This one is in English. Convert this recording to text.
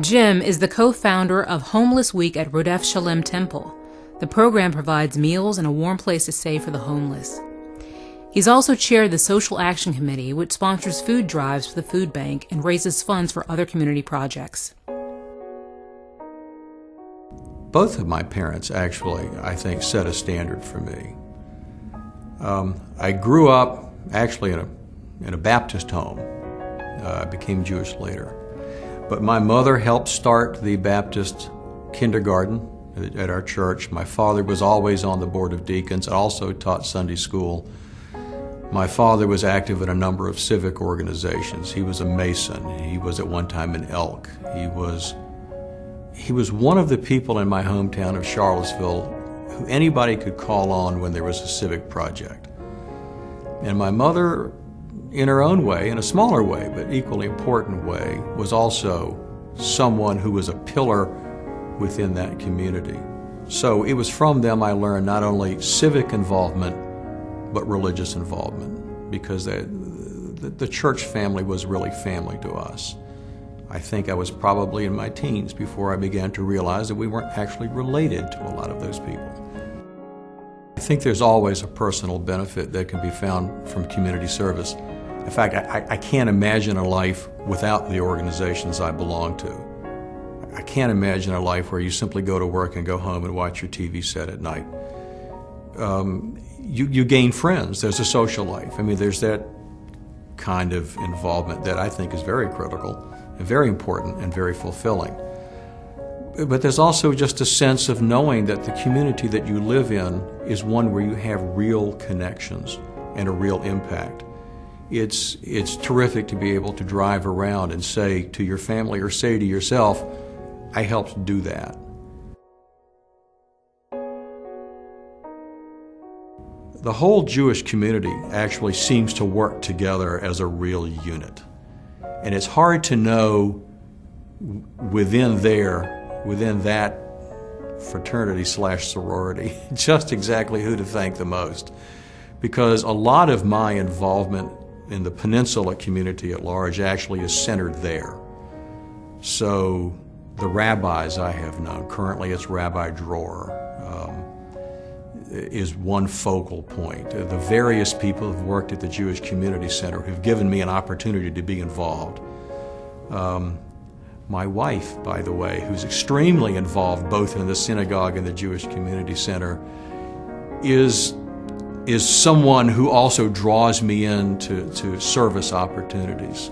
Jim is the co-founder of Homeless Week at Rodef Shalem Temple. The program provides meals and a warm place to stay for the homeless. He's also chaired the Social Action Committee, which sponsors food drives for the food bank and raises funds for other community projects. Both of my parents actually, I think, set a standard for me. I grew up actually in a Baptist home. I became Jewish later. But my mother helped start the Baptist kindergarten at our church. My father was always on the board of deacons and also taught Sunday school. My father was active in a number of civic organizations. He was a Mason. He was at one time an Elk. He was one of the people in my hometown of Charlottesville who anybody could call on when there was a civic project. And my mother, in her own way, in a smaller way, but equally important way, was also someone who was a pillar within that community. So it was from them I learned not only civic involvement, but religious involvement, because the church family was really family to us. I think I was probably in my teens before I began to realize that we weren't actually related to a lot of those people. I think there's always a personal benefit that can be found from community service. In fact, I can't imagine a life without the organizations I belong to. I can't imagine a life where you simply go to work and go home and watch your TV set at night. You gain friends. There's a social life. I mean, there's that kind of involvement that I think is very critical and very important and very fulfilling. But there's also just a sense of knowing that the community that you live in is one where you have real connections and a real impact. It's terrific to be able to drive around and say to your family or say to yourself, I helped do that. The whole Jewish community actually seems to work together as a real unit. And it's hard to know within that fraternity/sorority just exactly who to thank the most. Because a lot of my involvement in the Peninsula community at large actually is centered there. So the rabbis I have known, currently it's Rabbi Dror, is one focal point. The various people who've worked at the Jewish Community Center who've given me an opportunity to be involved. My wife, by the way, who's extremely involved both in the synagogue and the Jewish Community Center, is someone who also draws me into service opportunities.